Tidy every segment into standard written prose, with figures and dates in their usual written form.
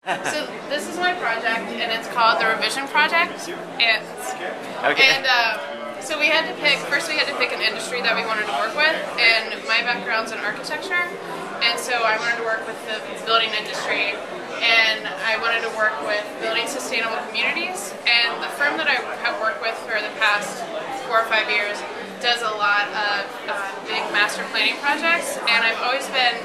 So this is my project, and it's called the Revision Project. And so we had to pick. First, we had to pick an industry that we wanted to work with, and my background's in architecture, and so I wanted to work with the building industry, and I wanted to work with building sustainable communities. And the firm that I have worked with for the past 4 or 5 years does a lot of big master planning projects, and I've always been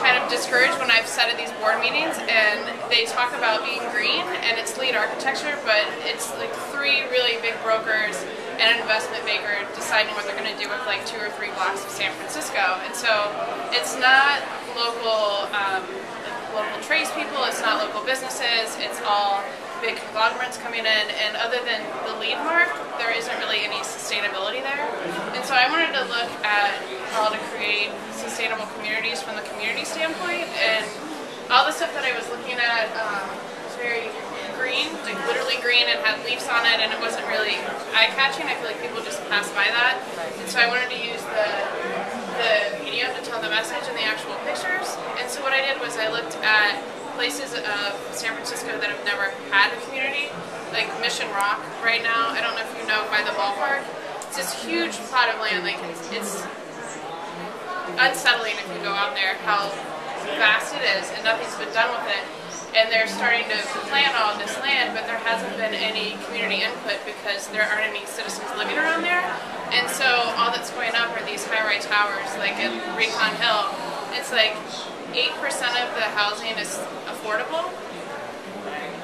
kind of discouraged when I've sat at these board meetings and they talk about being green and it's lead architecture, but it's like 3 really big brokers and an investment banker deciding what they're going to do with like 2 or 3 blocks of San Francisco. And so it's not local tradespeople, it's not local businesses, it's all big conglomerates coming in, and other than the lead mark, there isn't really any sustainability there. And so I wanted to look at how to create sustainable communities from the community standpoint, and all the stuff that I was looking at was very green, like literally green, and had leaves on it, and it wasn't really eye-catching. I feel like people just pass by that. And so I wanted to use the medium to tell the message in the actual pictures. And so what I did was I looked at places of San Francisco that have never had a community, like Mission Rock right now. I don't know if you know, by the ballpark. It's this huge plot of land. Like it's unsettling if you go out there how vast it is, and nothing's been done with it. And they're starting to plan all this land, but there hasn't been any community input because there aren't any citizens living around there. And so all that's going up are these high-rise towers, like in Recon Hill. It's like 8% of the housing is affordable,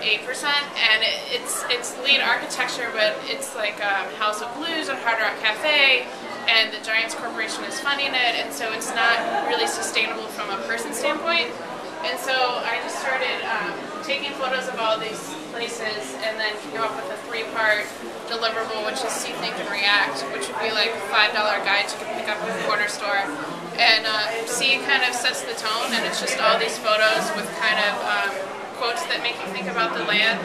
8%, and it's lead architecture, but it's like House of Blues and Hard Rock Cafe, and the Giants Corporation is funding it, and so it's not really sustainable from a person standpoint. And so I just started taking photos of all these places and then came up with a 3-part deliverable, which is See, Think, and React, which would be like $5 guides you can pick up at the corner store. And See kind of sets the tone, and it's just all these photos with kind of quotes that make you think about the land.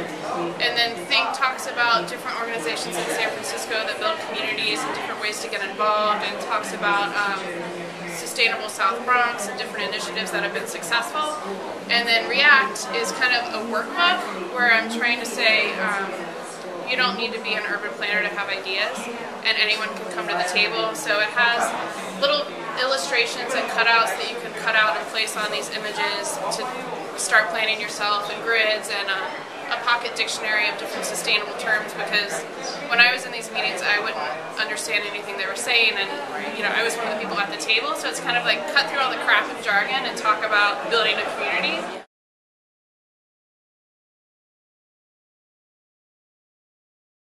And then Think talks about different organizations in San Francisco that build communities and different ways to get involved, and talks about Sustainable South Bronx and different initiatives that have been successful. And then React is kind of a workbook where I'm trying to say you don't need to be an urban planner to have ideas, and anyone can come to the table. So it has little illustrations and cutouts that you can cut out and place on these images to start planning yourself, and grids, and a pocket dictionary of different sustainable terms, because when I was in these meetings I wouldn't understand anything they were saying, and I was one of the people at the table, so it's kind of like cut through all the crap of jargon and talk about building a community.